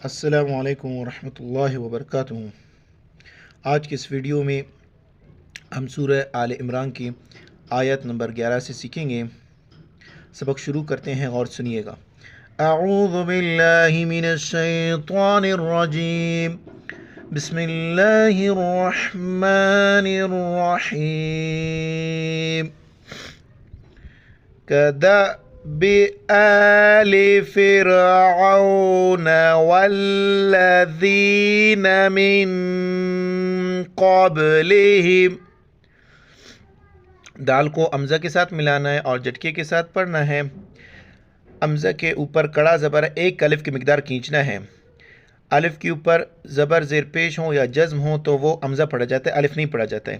السلام علیکم ورحمۃ اللہ وبرکاتہ۔ آج کے اس ویڈیو میں ہم سورہ آل عمران کی آیت نمبر 11 سے سیکھیں گے۔ سبق شروع کرتے ہیں، غور سنیے گا۔ اعوذ باللہ من الشیطان الرجیم، بسم اللہ الرحمن الرحیم۔ كدأب آل فرعون والذین من قبلہم۔ دال کو امزہ کے ساتھ ملانا ہے اور جھٹکے کے ساتھ پڑھنا ہے۔ امزہ کے اوپر کڑا زبر ایک الف کی مقدار کھینچنا ہے۔ الف کے اوپر زبر زیر پیش ہو یا جزم ہو تو وہ امزہ پڑھا جاتا ہے، الف نہیں پڑھا جاتا ہے۔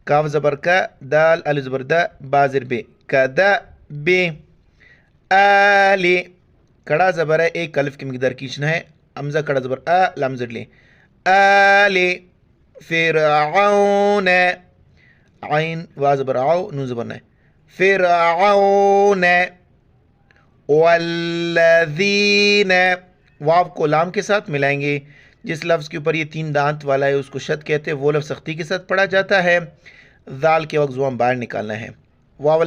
کاف زبر کا، دال الف زبر دا، با زیر بے، کدا بے آل، کڑا زبر ہے ایک الف کی مقدار کھینچنا ہے، امزہ کڑا زبر آ، لام زر لے، آل فرعون، عین وا زبر آو، نون زبر نہ، فرعون والذین، واو کو لام کے ساتھ ملائیں گے۔ جس لفظ کے اوپر یہ تین دانت والا ہے اس کو شد کہتے ہیں، وہ لفظ سختی کے ساتھ پڑھا جاتا ہے۔ ذال کے وقت زبان باہر نکالنا ہے۔ واو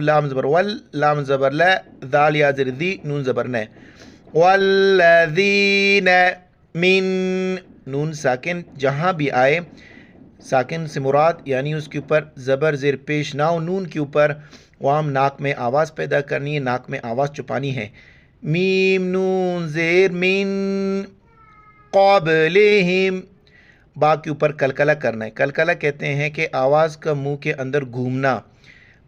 لام زبر ول، لام زبر لا، ذال یا زر دی، نون زبر نہ، والذین من، نون ساکن جہاں بھی آئے ساکن سے مراد یعنی اس کے اوپر زبر زیر پیش نہ ہو، نون کے اوپر وام ناک میں آواز پیدا کرنی ہے، ناک میں آواز چھپانی ہے۔ میم نون زیر من قبلہم، با کے اوپر کلکلہ کرنا ہے۔ کلکلہ کہتے ہیں کہ آواز کا منہ کے اندر گھومنا۔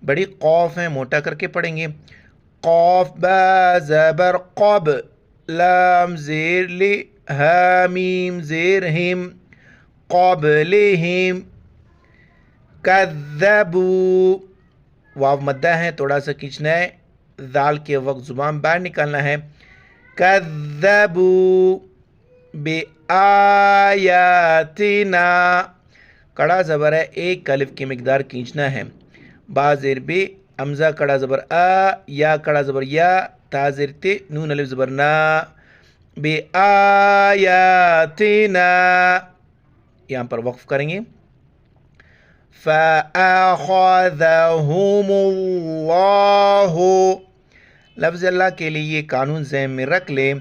بڑی قوف ہیں، موٹا کر کے پڑھیں گے۔ قوف با زبر قب، لام زیر لی، ہا میم زیر ہم، قبلہم، کذبو، واو مدہ ہے تھوڑا سا کھینچنا ہے، ذال کے وقت زبان باہر نکالنا ہے۔ کذبو بآیاتنا، کڑا زبر ہے ایک الف کی مقدار کھینچنا ہے۔ با زیر بے، امزہ کڑا زبر آ، یا کڑا زبر یا، تا زیر تے، نون الف زبر نا، بآیاتنا، یہاں پر وقف کریں گے۔ فَأَخَذَهُمُ اللَّهُ، لفظ اللہ کے لیے یہ قانون ذہن میں رکھ لیں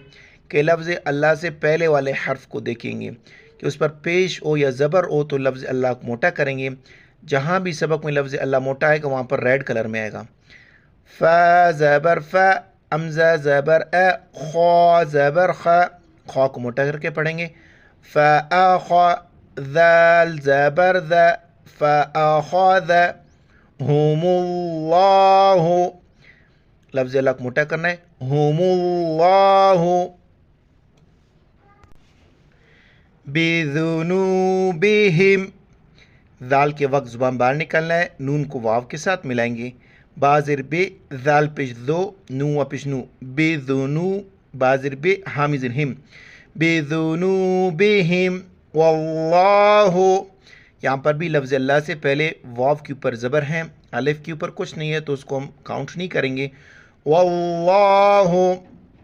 کہ لفظ اللہ سے پہلے والے حرف کو دیکھیں گے کہ اس پر پیش ہو یا زبر ہو تو لفظ اللہ کو موٹا کریں گے۔ جہاں بھی سبق میں لفظ اللہ موٹا آئے گا وہاں پر ریڈ کلر میں آئے گا۔ فا زبر فا، امزہ زبر اے، خا زبر خا، خا کو موٹا کر کے پڑھیں گے۔ فَأَخَ، ذال زبر ذا، فَأَخَذَهُمُ اللَّهُ، لفظ اللہ کو موٹا کرنا ہے، هُمُ اللَّهُ بِذُنُوبِهِمْ، ذال کے وقت زبان باہر نکالنا ہے، نون کو واو کے ساتھ ملائیں گے۔ با زیر بے، ذال پیش دو، نو و پیش نو، بِذُنُو، با زیر بے، حامی زیر ہم، بِذُنُوبِهِمْ وَاللَّهُ، یہاں پر بھی لفظ اللہ سے پہلے واو کے اوپر زبر ہیں، الف کے اوپر کچھ نہیں ہے تو اس کو ہم کاؤنٹ نہیں کریں گے۔ واللہ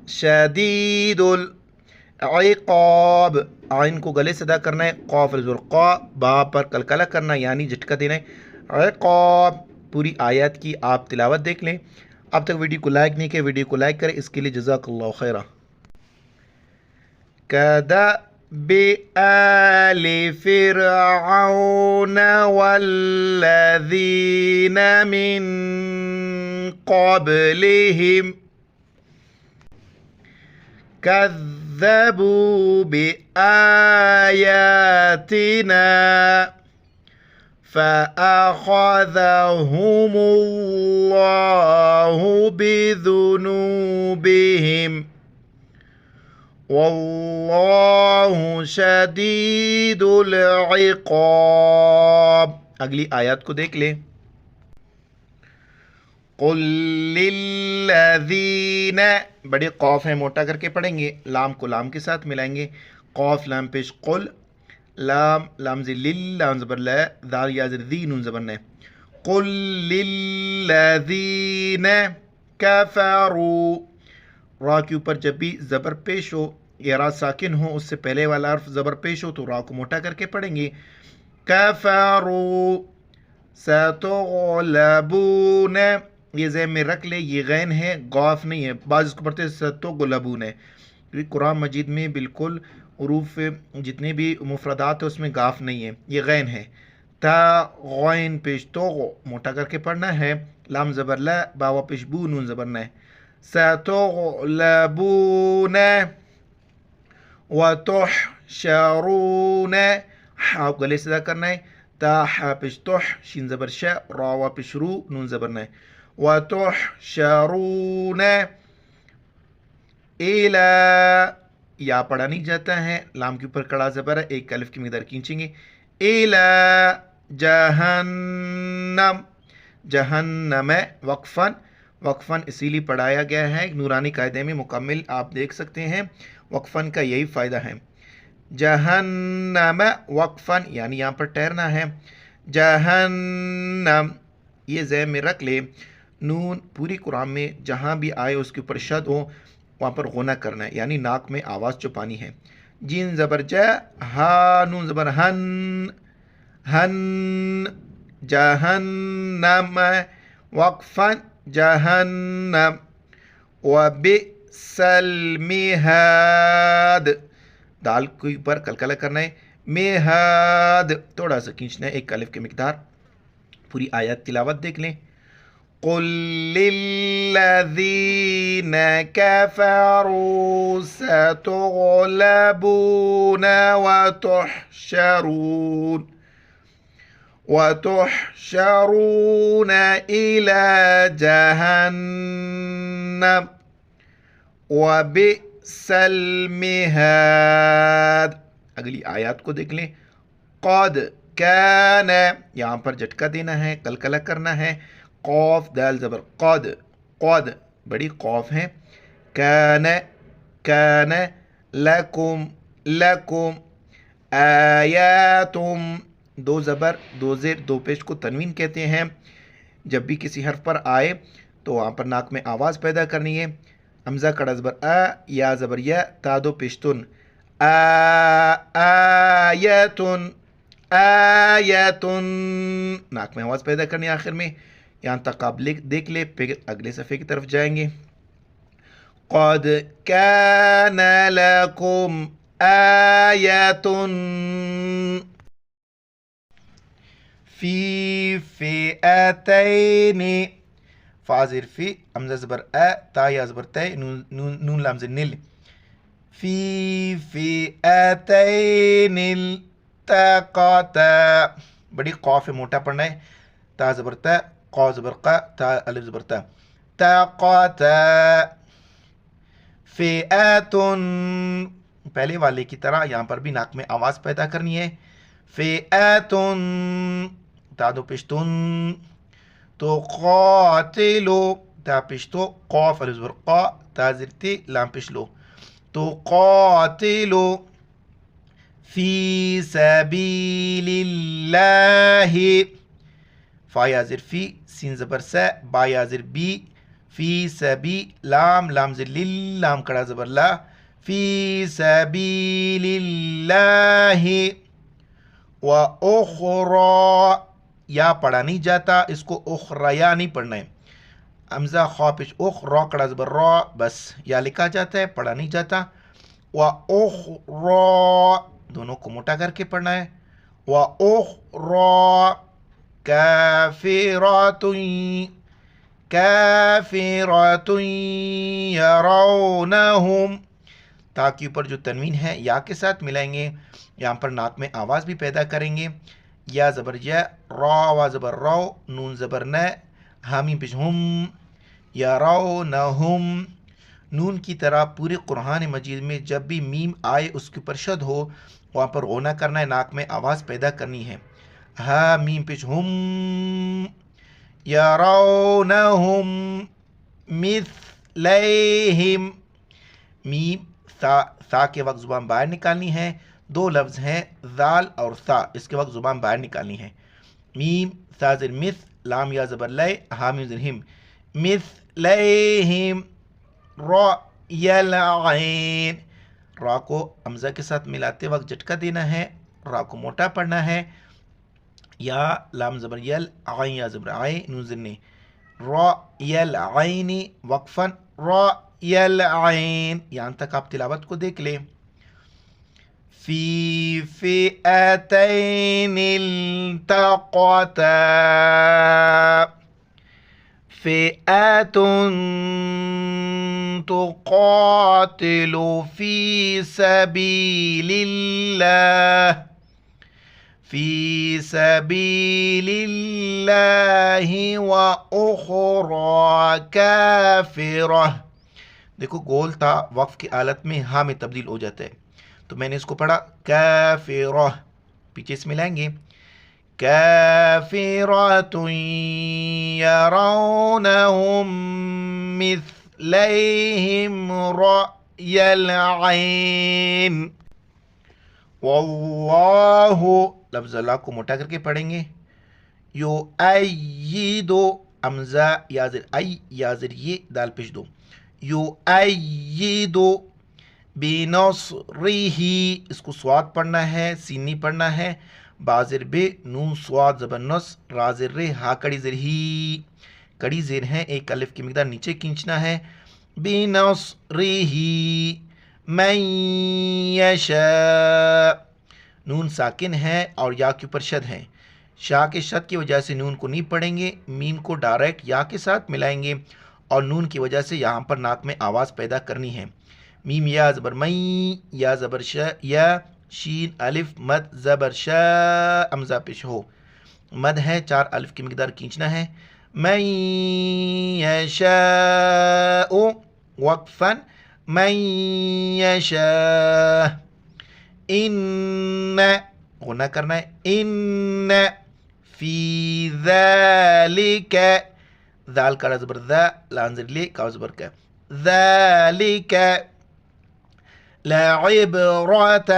شدید العقاب، عین کو گلے سے ادا کرنا ہے، قاف زبر قا، با پر کلکلہ کرنا یعنی جھٹکا دینا ہے۔ عقاب، پوری آیت کی آپ تلاوت دیکھ لیں۔ اب تک ویڈیو کو لائک نہیں کیا، ویڈیو کو لائک کریں، اس کے لیے جزاک اللہ خیرہ۔ كدأب آل فرعون والذين من قبلهم كذبوا بآياتنا فأخذهم الله بذنوبهم واللہ شدید العقاب۔ اگلی آیات کو دیکھ لیں۔ قل للذین، بڑے قوف ہیں موٹا کر کے پڑھیں گے، لام کو لام کے ساتھ ملائیں گے، قوف لام پیش قل، لام زیر لل، لام زبر لا، ذال یا زر دی، نون زبر نے، قل للذین کفروا، را کے اوپر جب بھی زبر پیش ہو یا را ساکن ہو اس سے پہلے والا حرف زبر پیش ہو تو را کو موٹا کر کے پڑھیں گے. کفروا ستغلبون، یہ ذہن میں رکھ لے یہ غین ہے قاف نہیں ہے. بعض اس کو پڑھتے ہیں ستغلبون ہے. قرآن مجید میں بالکل حروف جتنے بھی مفردات ہیں اس میں قاف نہیں ہے، یہ غین ہے. تا غین پیش تو موٹا کر کے پڑھنا ہے. لام زبر لا، باوا پیش بو، نون زبر نہ. ستغلبون وتحشرون، ہاں گلے سے ادا کرنا ہے. تا حا پیش تح، شین زبر شا، را وا پیش رو، نون زبر نہ. وتحشرون الا، یا پڑھا نہیں جاتا ہے، لام کے اوپر کڑا زبر ہے، ایک الف کی مقدار کھینچیں گے. الا جہنم، جہنم وقفن، وقفن اسی لیے پڑھایا گیا ہے نورانی قاعدے میں مکمل آپ دیکھ سکتے ہیں. وقفن کا یہی فائدہ ہے. جہنم وقفن یعنی یہاں پر ٹھہرنا ہے. جہنم یہ ذہن میں رکھ لے، نون پوری قرآن میں جہاں بھی آئے اس کے اوپر شد ہو وہاں پر غنہ کرنا ہے، یعنی ناک میں آواز چھپانی ہے. جین زبر جا، ہا نون زبر ہن، ہن جہنم وقفا جہنم. وبئس المہاد، دال کے اوپر کلکلہ کرنا ہے. مہاد تھوڑا سا کھینچنا ہے، ایک الف کی مقدار. پوری آیت تلاوت دیکھ لیں. قل للذین کفروا ستغلبون وتحشرون إلى جہنم وبئس المہاد. اگلی آیات کو دیکھ لیں. قد کان، یہاں پر جھٹکا دینا ہے، کلکلہ کرنا ہے. قوف دال زبر قد، قد بڑی قوف ہے. کان، کان لکم، لکم آیاتم، دو زبر دو زیر دو پیش کو تنوین کہتے ہیں. جب بھی کسی حرف پر آئے تو وہاں پر ناک میں آواز پیدا کرنی ہے. حمزہ کڑا زبر آ، یا زبر یا، تا دو پیشتن. آیتن، آیتن، ناک میں آواز پیدا کرنی ہے آخر میں. یہاں تک آپ دیکھ لے، پھر اگلے صفحے کی طرف جائیں گے. قد کان لکم آیتن فی فئتین، فا زیر فی، حمزہ زبر ا، تا یا زبر تے، نون لام زیر نل. فی فئتین التقطا، بڑی قاف ہے موٹا پڑھنا ہے. تا زبر تا، قا زبر قا، تا الف زبر تا. تقطا فئتن، پہلے والے کی طرح یہاں پر بھی ناک میں آواز پیدا کرنی ہے. فئتن، تا دو پشتن. تو قاتلو، تا پشتو، قاف الف زبر قا، تا زیر تی، لام پشلو. تو قاتلو فی سبیل اللہ، فا یا زیر فی، سین زبر سا، با یا زیر بی، فی سبی، لام لام زیر لل، لام کڑا زبر لا. فی سبیل اللہ. و اخرى، یا پڑھا نہیں جاتا، اس کو اخریا نہیں پڑھنا ہے. حمزہ خا پیش اخ، را کڑا زبر را، بس یا لکھا جاتا ہے، پڑھا نہیں جاتا. و اخرى، دونوں کو موٹا کر کے پڑھنا ہے. و اخرى کافرات، کافرات یرونہم، تا کے اوپر جو تنوین ہے یا کے ساتھ ملائیں گے. یہاں پر ناک میں آواز بھی پیدا کریں گے. یا زبر یا، را وا زبر رو، نون زبر نہ، حامیم پیش ہم. یرونہم، نون کی طرح پورے قرآن مجید میں جب بھی میم آئے اس کے اوپر شد ہو وہاں پر غنہ کرنا ہے، ناک میں آواز پیدا کرنی ہے. حامیم پیش ہم. یرونہم مثلیہم، میم سا کے وقت زبان باہر نکالنی ہے. دو لفظ ہیں ذال اور سا، اس کے وقت زبان باہر نکالنی ہے. میم سا زر مث، لام یا زبر لے، حامیم زر ہم. مثلیہم، را یا العین، را کو حمزہ کے ساتھ ملاتے وقت جھٹکا دینا ہے، را کو موٹا پڑھنا ہے، یا لام زبر یل، عین یا زبر عین، نون زنی، را یل عین وقفن، را یل عین، یہاں تک آپ تلاوت کو دیکھ لیں۔ فی فئتین التقتا، فئۃ تقاتل فی سبیل اللہ، فی سبیل اللہ وأخری کافرہ۔ دیکھو گول تا وقف کی حالت میں ہاں میں تبدیل ہو جاتا ہے، تو میں نے اس کو پڑھا کافرہ، پیچھے اس میں لائیں گے کافرۃ یرونہم مثلیہم رأی العین، واللہ لفظ اللہ کو موٹا کر کے پڑھیں گے، یؤیدو حمزہ یا زر ای یا زر یہ دال پیش دو، یؤیدو بنصرہ، اس کو سواد پڑھنا ہے، سین نہیں پڑھنا ہے، بازر بے، نون سواد زبر نص، را زر رے، ہا کڑی زر ہی، کڑی زیر ہے، ایک الف کی مقدار نیچے کھینچنا ہے، بنصرہ من یشاء، نون ساکن ہے اور یا کے اوپر شد ہے، شاہ کے شد کی وجہ سے نون کو نہیں پڑھیں گے، میم کو ڈائریکٹ یا کے ساتھ ملائیں گے، اور نون کی وجہ سے یہاں پر ناک میں آواز پیدا کرنی ہے، میم یا زبر مئی، یا زبر ش، یا شین الف مد زبر شا، حمزہ پیش ہو، مد ہے 4 الف کی مقدار کھینچنا ہے، من یشاء وقفن، من یشاء، ان غنہ کرنا ہے، ان فی ذالک، ذال کا زبر ذا، لام زر لے کا زبر کا، ذالک لعبرۃ،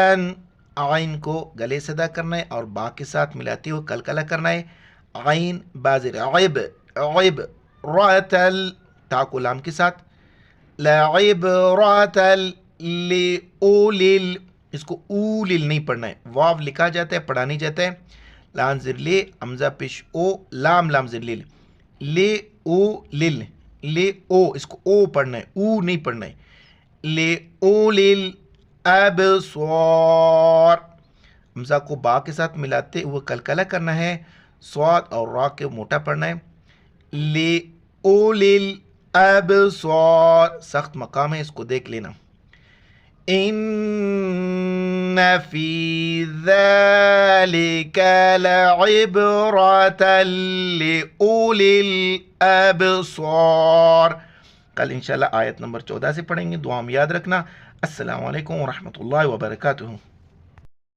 عین کو گلے سے ادا کرنا ہے اور با کے ساتھ ملاتے ہوئے کلکلا کرنا ہے، عین بازر عب، عب راتل، تا کو لام کے ساتھ، لعبرۃ لأولی، اس کو اولل نہیں پڑھنا ہے، واو لکھا جاتا ہے پڑھا نہیں جاتا ہے، لام زر لے، حمزہ پیش او، لام لام زر لل، لے او لل، لے او، اس کو او پڑھنا ہے، او نہیں پڑھنا ہے، لے اولل ابصار، حمزہ کو با کے ساتھ ملاتے ہوئے کلکلا کرنا ہے، صاد اور را کے موٹا پڑھنا ہے، لے اولل ابصار، سخت مقام ہے، اس کو دیکھ لینا، ان فی ذالک لعبرۃ لأولی الابصار۔ کل انشاءاللہ آیت نمبر 14 سے پڑھیں گے، دعا میں یاد رکھنا۔ السلام علیکم ورحمۃ اللہ وبرکاتہ۔